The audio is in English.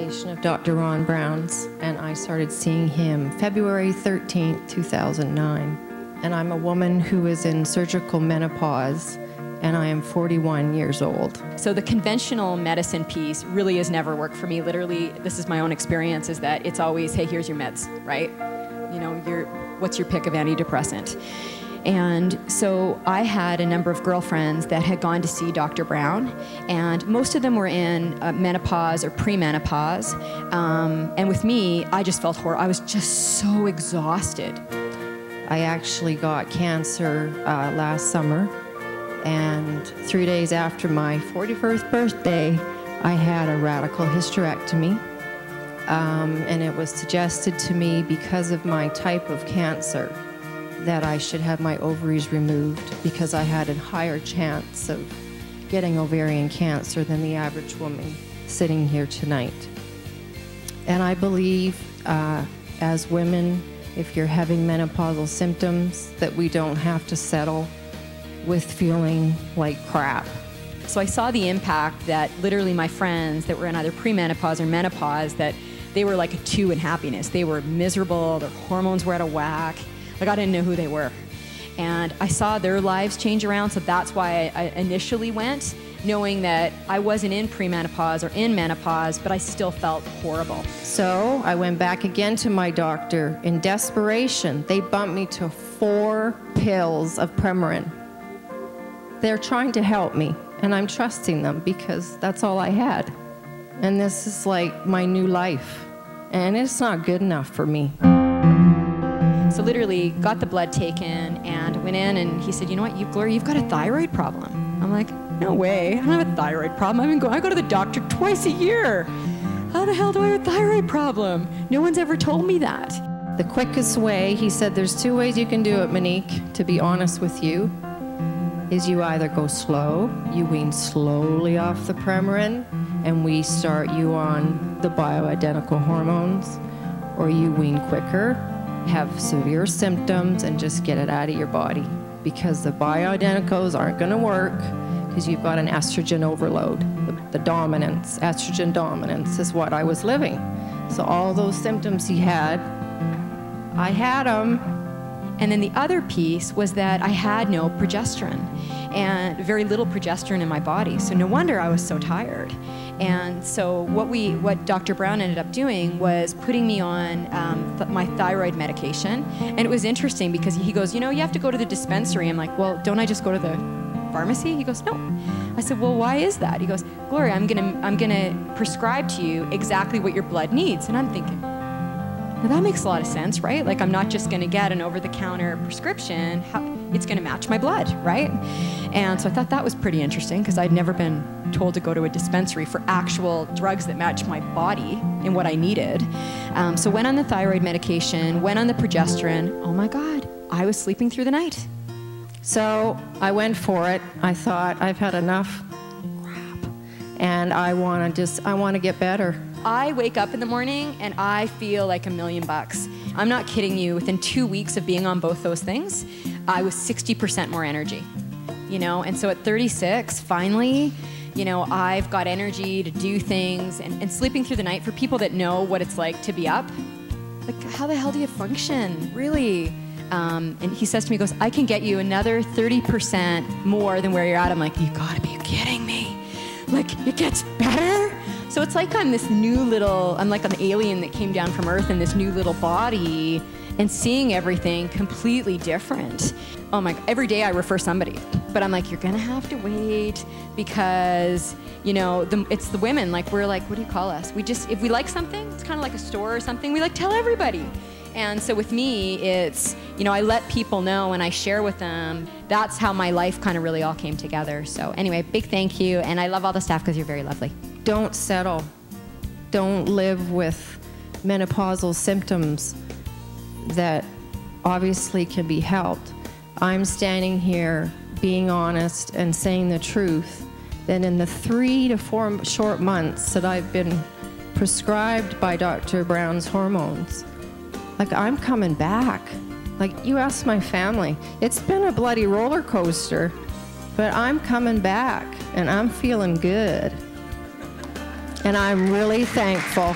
recommendation of Dr. Ron Brown's, and I started seeing him February 13th, 2009. And I'm a woman who is in surgical menopause, and I am 41 years old. So the conventional medicine piece really has never worked for me. Literally, this is my own experience, is that it's always, hey, here's your meds, right? You know, what's your pick of antidepressant? And so I had a number of girlfriends that had gone to see Dr. Brown, and most of them were in menopause or premenopause. And with me, I just felt horrible. I was just so exhausted. I actually got cancer last summer, and 3 days after my 41st birthday, I had a radical hysterectomy. And it was suggested to me, because of my type of cancer, that I should have my ovaries removed because I had a higher chance of getting ovarian cancer than the average woman sitting here tonight. And I believe as women, if you're having menopausal symptoms, that we don't have to settle with feeling like crap. So I saw the impact that literally my friends that were in either premenopause or menopause, that they were like a 2 in happiness. They were miserable, their hormones were out of whack. Like, I didn't know who they were. And I saw their lives change around, so that's why I initially went, knowing that I wasn't in premenopause or in menopause, but I still felt horrible. So I went back again to my doctor. In desperation, they bumped me to 4 pills of Premarin. They're trying to help me, and I'm trusting them because that's all I had. And this is like my new life, and it's not good enough for me. So literally got the blood taken and went in, and he said, you know what, Gloria, you've got a thyroid problem. I'm like, no way, I don't have a thyroid problem. I go to the doctor twice a year. How the hell do I have a thyroid problem? No one's ever told me that. The quickest way, he said, there's 2 ways you can do it, Monique, to be honest with you, is you either go slow, you wean slowly off the Premarin, and we start you on the bioidentical hormones, or you wean quicker, have severe symptoms, and just get it out of your body, because the bioidenticals aren't going to work because you've got an estrogen overload. The dominance, estrogen dominance is what I was living. So all those symptoms he had, I had them. And then the other piece was that I had no progesterone, and very little progesterone in my body. So no wonder I was so tired. And so what Dr. Brown ended up doing was putting me on my thyroid medication. And it was interesting because he goes, you know, you have to go to the dispensary. I'm like, well, don't I just go to the pharmacy? He goes, no. I said, well, why is that? He goes, Gloria, I'm gonna prescribe to you exactly what your blood needs. And I'm thinking, now that makes a lot of sense, right? Like, I'm not just gonna get an over-the-counter prescription. It's gonna match my blood, right? And so I thought that was pretty interesting because I'd never been told to go to a dispensary for actual drugs that match my body and what I needed. So went on the thyroid medication, went on the progesterone. Oh my God, I was sleeping through the night. So I went for it. I thought, I've had enough crap, and I want to get better. I wake up in the morning and I feel like $1 million. I'm not kidding you. Within 2 weeks of being on both those things, I was 60% more energy, you know? And so at 36, finally, you know, I've got energy to do things, and sleeping through the night, for people that know what it's like to be up, like, how the hell do you function, really? And he says to me, he goes, I can get you another 30% more than where you're at. I'm like, you gotta be kidding me. Like, it gets better? So it's like I'm this new little, I'm like an alien that came down from Earth in this new little body and seeing everything completely different. Oh my God, every day I refer somebody, but I'm like, you're gonna have to wait because, you know, it's the women, like, we're like, what do you call us? We just, if we like something, it's kind of like a store or something, we like tell everybody. And so with me, it's, you know, I let people know and I share with them. That's how my life kind of really all came together. So anyway, big thank you. And I love all the staff because you're very lovely. Don't settle. Don't live with menopausal symptoms that obviously can be helped. I'm standing here being honest and saying the truth, that in the 3 to 4 short months that I've been prescribed by Dr. Brown's hormones, like, I'm coming back. Like, you ask my family, it's been a bloody roller coaster, but I'm coming back and I'm feeling good. and I'm really thankful.